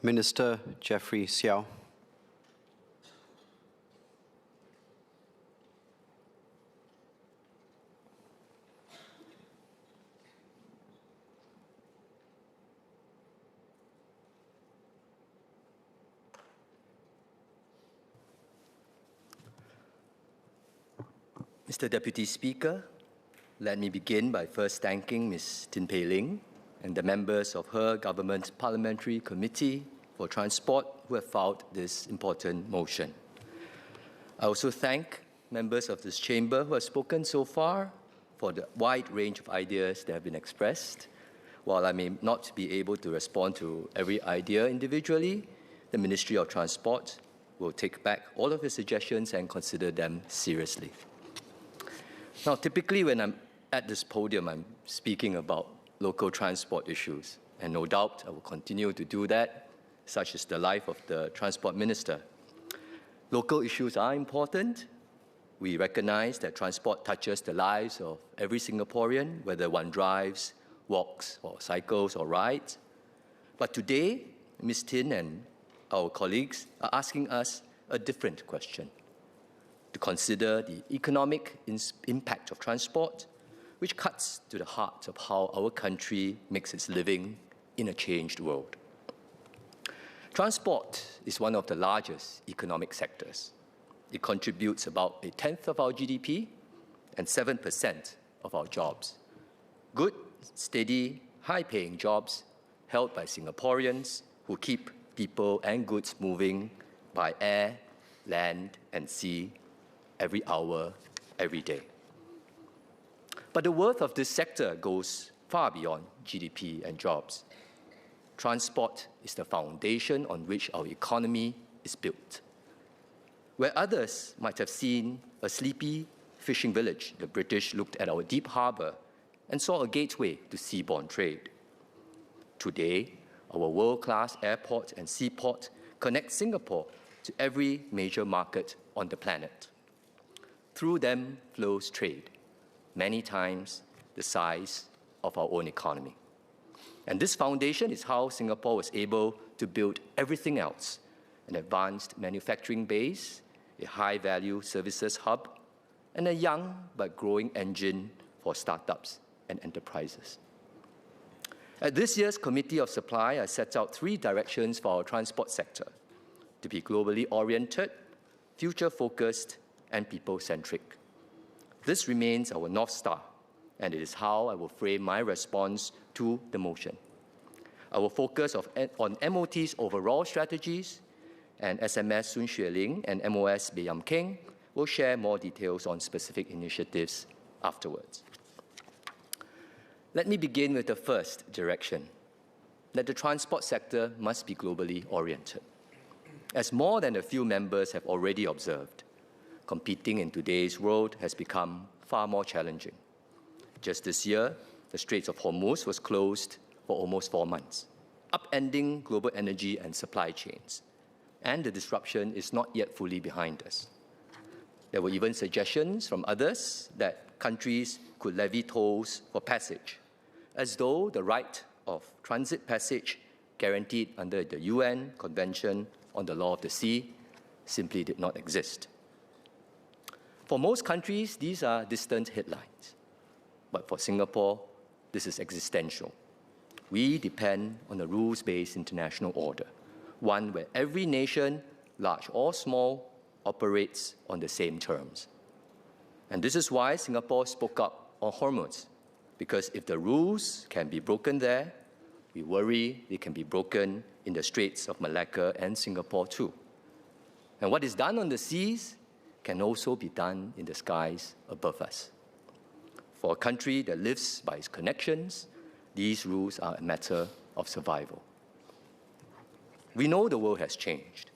Minister Jeffrey Siow. Mr. Deputy Speaker, let me begin by first thanking Ms. Tin Pei Ling and the members of her Government Parliamentary Committee for Transport who have filed this important motion. I also thank members of this chamber who have spoken so far for the wide range of ideas that have been expressed. While I may not be able to respond to every idea individually, the Ministry of Transport will take back all of the suggestions and consider them seriously. Now, typically when I'm at this podium, I'm speaking about local transport issues, and no doubt I will continue to do that, such as the life of the Transport Minister. Local issues are important. We recognize that transport touches the lives of every Singaporean, whether one drives, walks, or cycles, or rides. But today, Ms. Tin and our colleagues are asking us a different question: to consider the economic impact of transport, which cuts to the heart of how our country makes its living in a changed world. Transport is one of the largest economic sectors. It contributes about 1/10 of our GDP and 7% of our jobs. Good, steady, high-paying jobs held by Singaporeans who keep people and goods moving by air, land, and sea every hour, every day. But the worth of this sector goes far beyond GDP and jobs. Transport is the foundation on which our economy is built. Where others might have seen a sleepy fishing village, the British looked at our deep harbour and saw a gateway to seaborne trade. Today, our world-class airport and seaport connect Singapore to every major market on the planet. Through them flows trade, many times the size of our own economy. And this foundation is how Singapore was able to build everything else: an advanced manufacturing base, a high-value services hub, and a young but growing engine for startups and enterprises. At this year's Committee of Supply, I set out 3 directions for our transport sector: to be globally oriented, future-focused, and people-centric. This remains our North Star, and it is how I will frame my response to the motion. I will focus on MOT's overall strategies, and SMS Sun Xueling and MOS Baey Yam Keng will share more details on specific initiatives afterwards. Let me begin with the first direction, that the transport sector must be globally oriented. As more than a few members have already observed, competing in today's world has become far more challenging. Just this year, the Straits of Hormuz was closed for almost 4 months, upending global energy and supply chains. And the disruption is not yet fully behind us. There were even suggestions from others that countries could levy tolls for passage, as though the right of transit passage guaranteed under the UN Convention on the Law of the Sea simply did not exist. For most countries, these are distant headlines. But for Singapore, this is existential. We depend on a rules-based international order, one where every nation, large or small, operates on the same terms. And this is why Singapore spoke up on Hormuz, because if the rules can be broken there, we worry they can be broken in the Straits of Malacca and Singapore too. And what is done on the seas can also be done in the skies above us. For a country that lives by its connections, these rules are a matter of survival. We know the world has changed.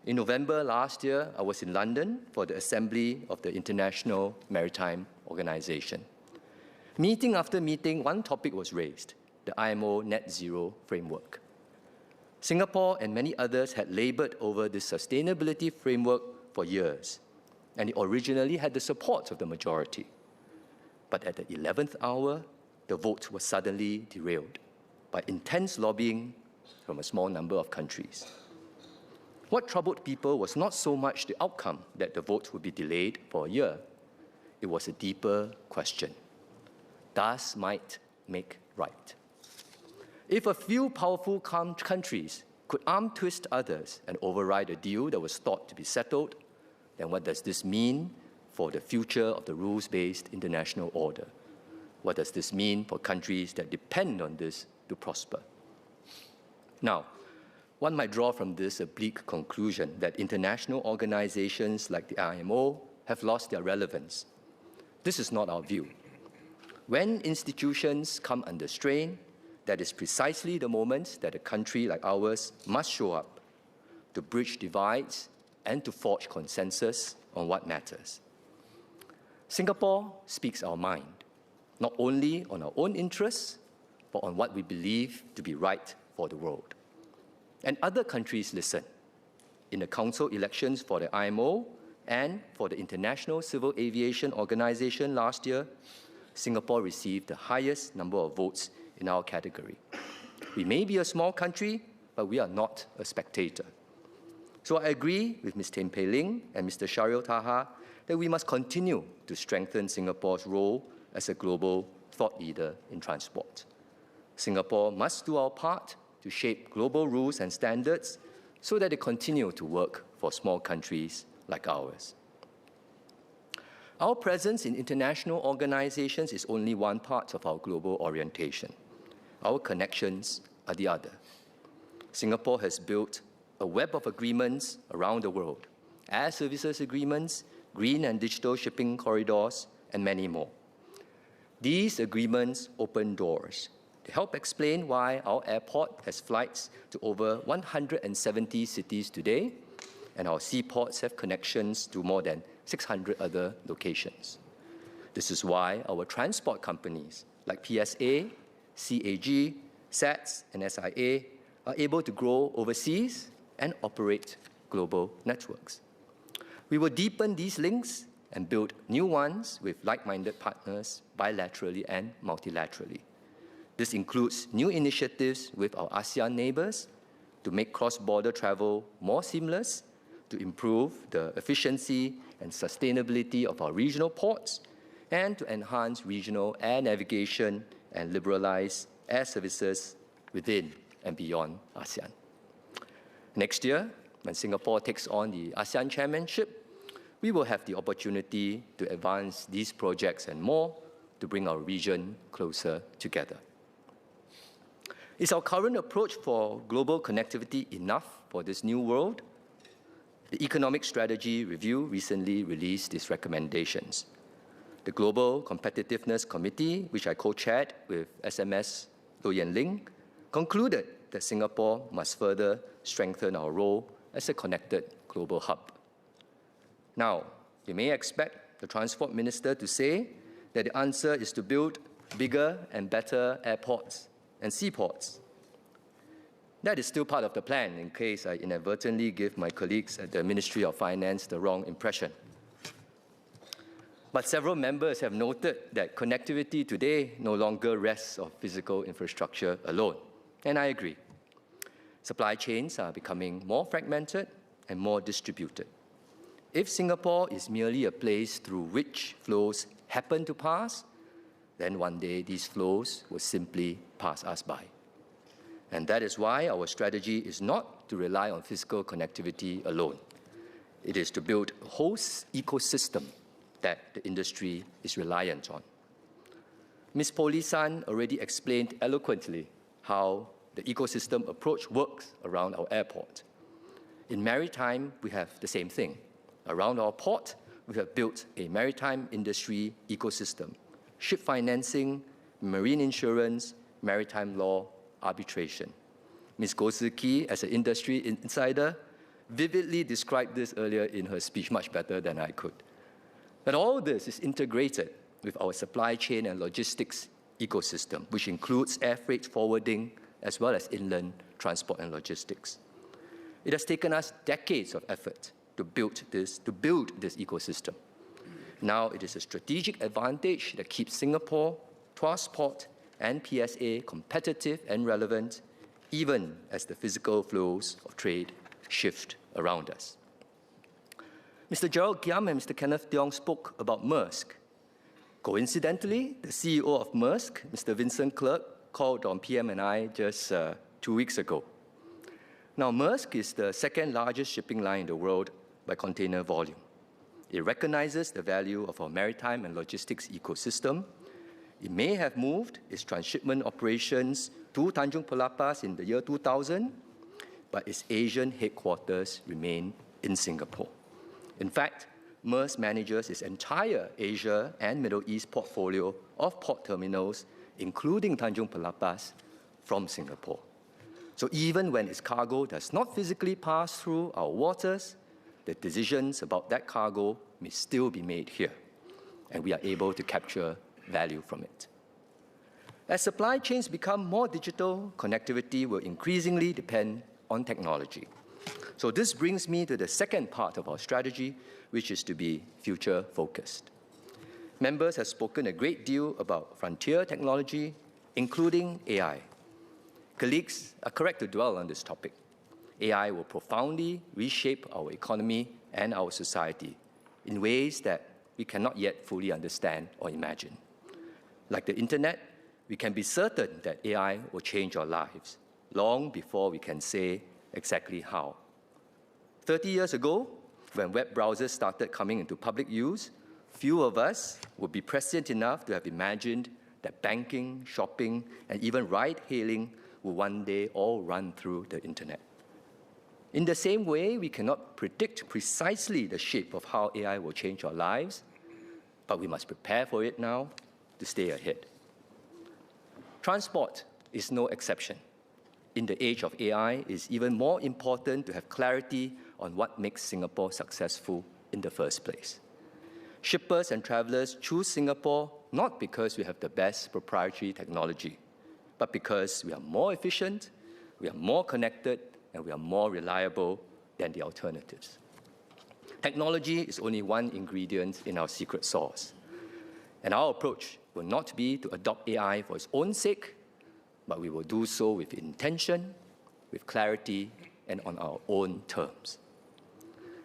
In November last year, I was in London for the Assembly of the International Maritime Organization. Meeting after meeting, one topic was raised: the IMO Net Zero framework. Singapore and many others had labored over this sustainability framework for years, and it originally had the support of the majority. But at the 11th hour, the vote was suddenly derailed by intense lobbying from a small number of countries. What troubled people was not so much the outcome that the vote would be delayed for a year. It was a deeper question. Does might make right? If a few powerful countries could arm twist others and override a deal that was thought to be settled, then what does this mean for the future of the rules-based international order? What does this mean for countries that depend on this to prosper? Now, one might draw from this a bleak conclusion that international organizations like the IMO have lost their relevance. This is not our view. When institutions come under strain, that is precisely the moment that a country like ours must show up to bridge divides and to forge consensus on what matters. Singapore speaks our mind, not only on our own interests, but on what we believe to be right for the world. And other countries listen. In the council elections for the IMO and for the International Civil Aviation Organization last year, Singapore received the highest number of votes in our category. We may be a small country, but we are not a spectator. So I agree with Ms. Tin Pei Ling and Mr. Sharil Taha that we must continue to strengthen Singapore's role as a global thought leader in transport. Singapore must do our part to shape global rules and standards so that they continue to work for small countries like ours. Our presence in international organizations is only one part of our global orientation. Our connections are the other. Singapore has built a web of agreements around the world, air services agreements, green and digital shipping corridors, and many more. These agreements open doors to help explain why our airport has flights to over 170 cities today, and our seaports have connections to more than 600 other locations. This is why our transport companies like PSA, CAG, SATS, and SIA are able to grow overseas and operate global networks. We will deepen these links and build new ones with like-minded partners bilaterally and multilaterally. This includes new initiatives with our ASEAN neighbors to make cross-border travel more seamless, to improve the efficiency and sustainability of our regional ports, and to enhance regional air navigation and liberalize air services within and beyond ASEAN. Next year, when Singapore takes on the ASEAN chairmanship, we will have the opportunity to advance these projects and more to bring our region closer together. Is our current approach for global connectivity enough for this new world? The Economic Strategy Review recently released its recommendations. The Global Competitiveness Committee, which I co-chaired with SMS Loh Yen Ling, concluded that Singapore must further strengthen our role as a connected global hub. Now, you may expect the Transport Minister to say that the answer is to build bigger and better airports and seaports. That is still part of the plan, in case I inadvertently give my colleagues at the Ministry of Finance the wrong impression. But several members have noted that connectivity today no longer rests on physical infrastructure alone, and I agree. Supply chains are becoming more fragmented and more distributed. If Singapore is merely a place through which flows happen to pass, then one day these flows will simply pass us by. And that is why our strategy is not to rely on physical connectivity alone. It is to build a whole ecosystem that the industry is reliant on. Ms. Poli San already explained eloquently how the ecosystem approach works around our airport. In maritime, we have the same thing. Around our port, we have built a maritime industry ecosystem: ship financing, marine insurance, maritime law, arbitration. Ms. Goh Tze Ki, as an industry insider, vividly described this earlier in her speech much better than I could. But all this is integrated with our supply chain and logistics ecosystem, which includes air freight forwarding as well as inland transport and logistics. It has taken us decades of effort to build this ecosystem. Now it is a strategic advantage that keeps Singapore, Transport, and PSA competitive and relevant, even as the physical flows of trade shift around us. Mr. Gerald Giam and Mr. Kenneth Tiong spoke about Maersk. Coincidentally, the CEO of Maersk, Mr. Vincent Clerc, called on PM and I just 2 weeks ago. Now, Maersk is the second largest shipping line in the world by container volume. It recognizes the value of our maritime and logistics ecosystem. It may have moved its transshipment operations to Tanjung Pelapas in the year 2000, but its Asian headquarters remain in Singapore. In fact, Maersk manages its entire Asia and Middle East portfolio of port terminals, including Tanjung Pelapas, from Singapore. So even when its cargo does not physically pass through our waters, the decisions about that cargo may still be made here, and we are able to capture value from it. As supply chains become more digital, connectivity will increasingly depend on technology. So this brings me to the second part of our strategy, which is to be future-focused. Members have spoken a great deal about frontier technology, including AI. Colleagues are correct to dwell on this topic. AI will profoundly reshape our economy and our society in ways that we cannot yet fully understand or imagine. Like the internet, we can be certain that AI will change our lives long before we can say exactly how. 30 years ago, when web browsers started coming into public use, few of us would be prescient enough to have imagined that banking, shopping, and even ride-hailing will one day all run through the internet. In the same way, we cannot predict precisely the shape of how AI will change our lives, but we must prepare for it now to stay ahead. Transport is no exception. In the age of AI, it is even more important to have clarity on what makes Singapore successful in the first place. Shippers and travelers choose Singapore not because we have the best proprietary technology, but because we are more efficient, we are more connected, and we are more reliable than the alternatives. Technology is only one ingredient in our secret sauce. And our approach will not be to adopt AI for its own sake, but we will do so with intention, with clarity, and on our own terms.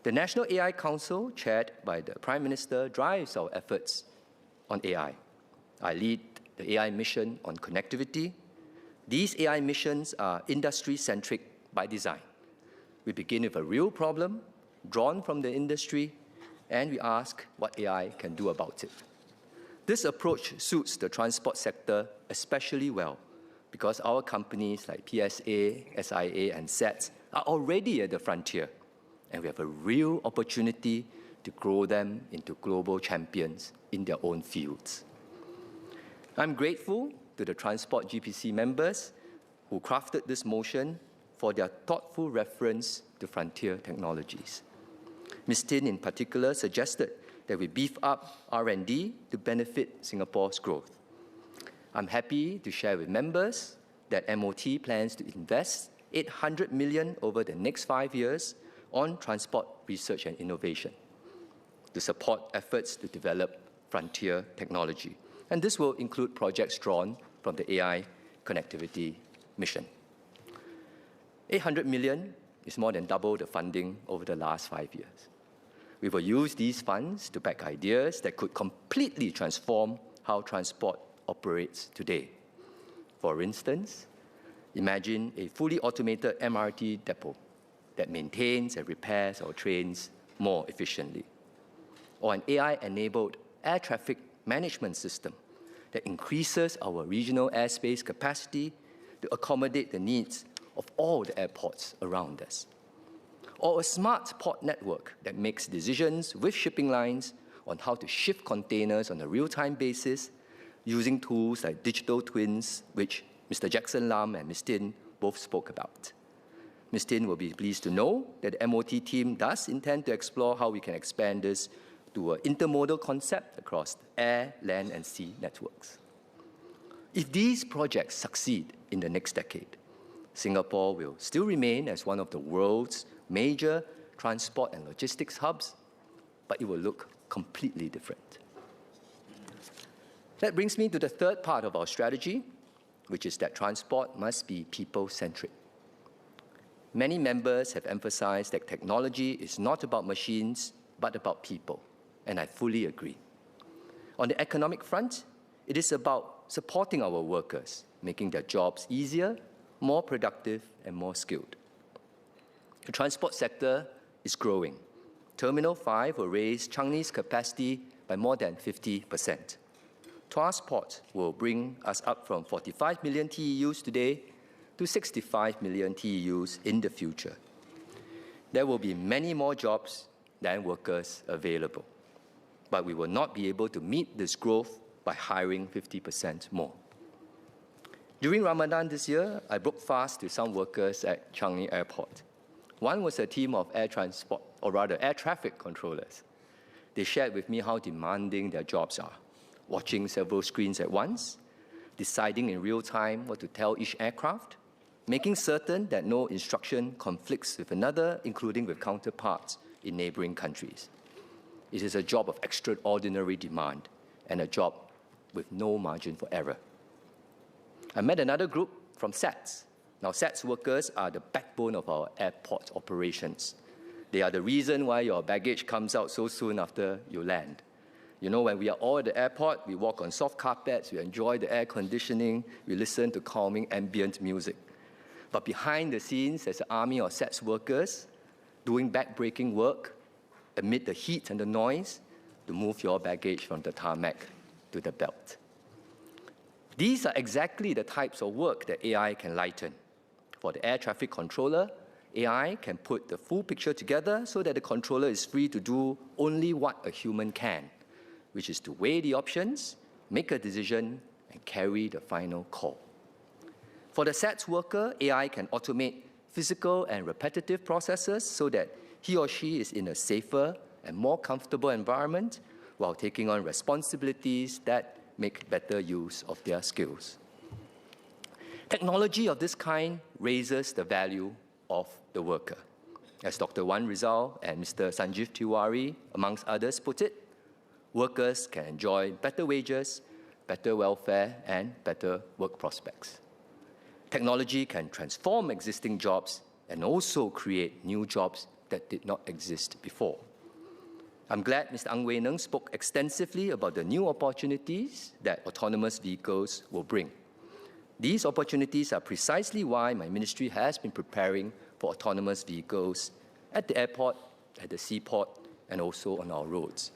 The National AI Council, chaired by the Prime Minister, drives our efforts on AI. I lead the AI mission on connectivity. These AI missions are industry-centric by design. We begin with a real problem, drawn from the industry, and we ask what AI can do about it. This approach suits the transport sector especially well because our companies like PSA, SIA, and SETS are already at the frontier, and we have a real opportunity to grow them into global champions in their own fields. I'm grateful to the Transport GPC members who crafted this motion for their thoughtful reference to frontier technologies. Ms. Tin, in particular, suggested that we beef up R&D to benefit Singapore's growth. I'm happy to share with members that MOT plans to invest $800 million over the next 5 years on transport research and innovation to support efforts to develop frontier technology. And this will include projects drawn from the AI connectivity mission. $800 million is more than double the funding over the last 5 years. We will use these funds to back ideas that could completely transform how transport operates today. For instance, imagine a fully automated MRT depot that maintains and repairs our trains more efficiently, or an AI-enabled air traffic management system that increases our regional airspace capacity to accommodate the needs of all the airports around us, or a smart port network that makes decisions with shipping lines on how to shift containers on a real-time basis using tools like digital twins, which Mr. Jackson Lam and Ms. Tin both spoke about. Ms. Tin will be pleased to know that the MOT team does intend to explore how we can expand this to an intermodal concept across air, land, and sea networks. If these projects succeed in the next decade, Singapore will still remain as one of the world's major transport and logistics hubs, but it will look completely different. That brings me to the third part of our strategy, which is that transport must be people-centric. Many members have emphasized that technology is not about machines, but about people, and I fully agree. On the economic front, it is about supporting our workers, making their jobs easier, more productive, and more skilled. The transport sector is growing. Terminal 5 will raise Changi's capacity by more than 50%. Transport will bring us up from 45 million TEUs today to 65 million TEUs in the future. There will be many more jobs than workers available, but we will not be able to meet this growth by hiring 50% more. During Ramadan this year, I broke fast to some workers at Changi Airport. One was a team of air traffic controllers. They shared with me how demanding their jobs are, watching several screens at once, deciding in real time what to tell each aircraft, making certain that no instruction conflicts with another, including with counterparts in neighboring countries. It is a job of extraordinary demand and a job with no margin for error. I met another group from SATS. Now, SATS workers are the backbone of our airport operations. They are the reason why your baggage comes out so soon after you land. You know, when we are all at the airport, we walk on soft carpets, we enjoy the air conditioning, we listen to calming ambient music. But behind the scenes, there's an army of SATS workers doing back-breaking work amid the heat and the noise to move your baggage from the tarmac to the belt. These are exactly the types of work that AI can lighten. For the air traffic controller, AI can put the full picture together so that the controller is free to do only what a human can, which is to weigh the options, make a decision, and carry the final call. For the SATS worker, AI can automate physical and repetitive processes so that he or she is in a safer and more comfortable environment while taking on responsibilities that make better use of their skills. Technology of this kind raises the value of the worker. As Dr. Wan Rizal and Mr. Sanjeev Tiwari, amongst others, put it, workers can enjoy better wages, better welfare, and better work prospects. Technology can transform existing jobs and also create new jobs that did not exist before. I'm glad Mr. Ang Wei Neng spoke extensively about the new opportunities that autonomous vehicles will bring. These opportunities are precisely why my ministry has been preparing for autonomous vehicles at the airport, at the seaport, and also on our roads.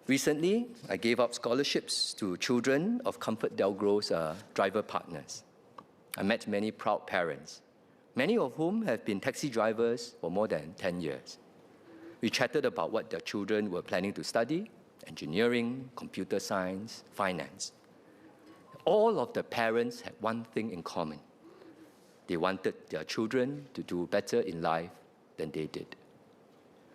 Recently, I gave out scholarships to children of Comfort Delgro's driver partners. I met many proud parents, many of whom have been taxi drivers for more than 10 years. We chatted about what their children were planning to study: engineering, computer science, finance. All of the parents had one thing in common. They wanted their children to do better in life than they did.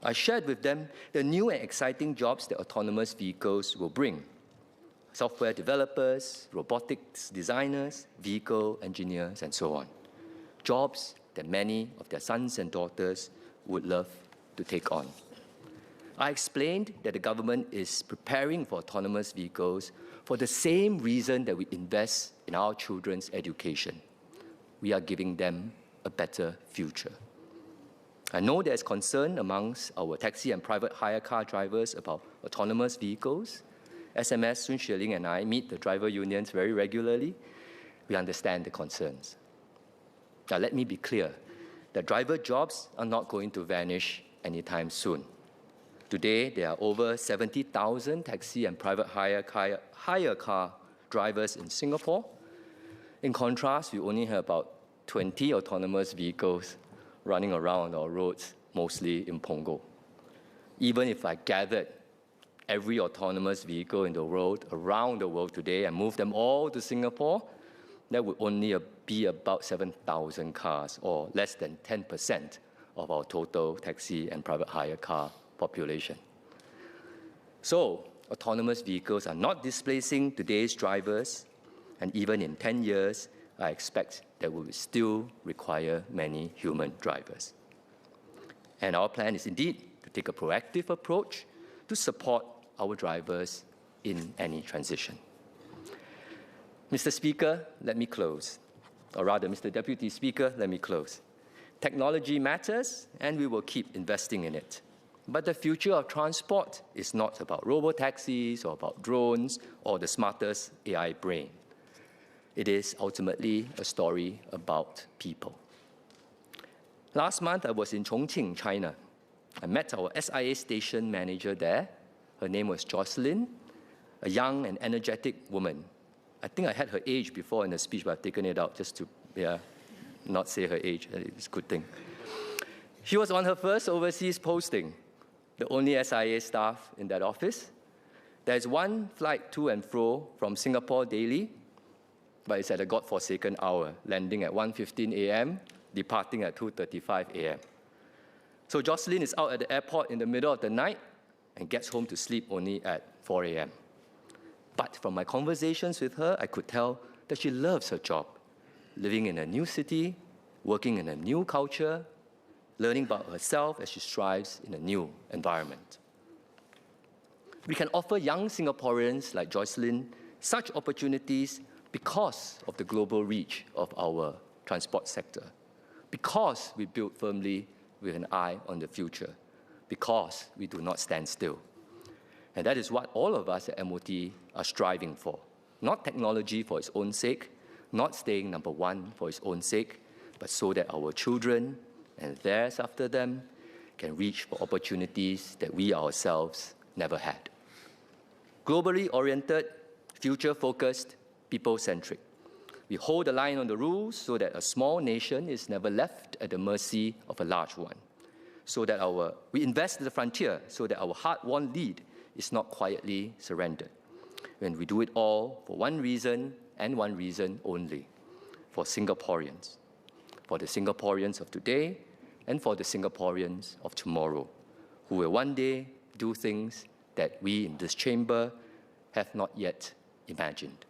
I shared with them the new and exciting jobs that autonomous vehicles will bring: software developers, robotics designers, vehicle engineers, and so on. Jobs that many of their sons and daughters would love to take on. I explained that the government is preparing for autonomous vehicles for the same reason that we invest in our children's education. We are giving them a better future. I know there's concern amongst our taxi and private hire car drivers about autonomous vehicles. SMS Sun Xueling and I meet the driver unions very regularly. We understand the concerns. Now, let me be clear. The driver jobs are not going to vanish anytime soon. Today, there are over 70,000 taxi and private hire car drivers in Singapore. In contrast, we only have about 20 autonomous vehicles running around our roads, mostly in Punggol. Even if I gathered every autonomous vehicle in the world, around the world today, and moved them all to Singapore, that would only be about 7,000 cars, or less than 10% of our total taxi and private hire car population. So, autonomous vehicles are not displacing today's drivers, and even in 10 years, I expect that we will still require many human drivers. And our plan is indeed to take a proactive approach to support our drivers in any transition. Mr. Speaker, let me close. Or rather, Mr. Deputy Speaker, let me close. Technology matters, and we will keep investing in it. But the future of transport is not about robo-taxis or about drones or the smartest AI brain. It is ultimately a story about people. Last month, I was in Chongqing, China. I met our SIA station manager there. Her name was Jocelyn, a young and energetic woman. I think I had her age before in the speech, but I've taken it out just to not say her age. It's a good thing. She was on her first overseas posting, the only SIA staff in that office. There's one flight to and fro from Singapore daily, but it's at a godforsaken hour, landing at 1:15 a.m., departing at 2:35 a.m. So Jocelyn is out at the airport in the middle of the night and gets home to sleep only at 4 a.m. But from my conversations with her, I could tell that she loves her job, living in a new city, working in a new culture, learning about herself as she strives in a new environment. We can offer young Singaporeans like Jocelyn such opportunities because of the global reach of our transport sector, because we build firmly with an eye on the future, because we do not stand still. And that is what all of us at MOT are striving for. Not technology for its own sake, not staying number one for its own sake, but so that our children and theirs after them can reach for opportunities that we ourselves never had. Globally oriented, future-focused, people-centric. We hold the line on the rules so that a small nation is never left at the mercy of a large one. We invest in the frontier so that our hard-won lead is not quietly surrendered. And we do it all for one reason and one reason only, for Singaporeans. For the Singaporeans of today and for the Singaporeans of tomorrow, who will one day do things that we in this chamber have not yet imagined.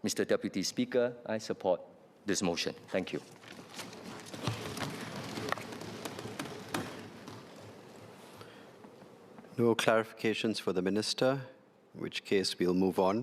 Mr. Deputy Speaker, I support this motion. Thank you. No clarifications for the Minister, in which case we'll move on.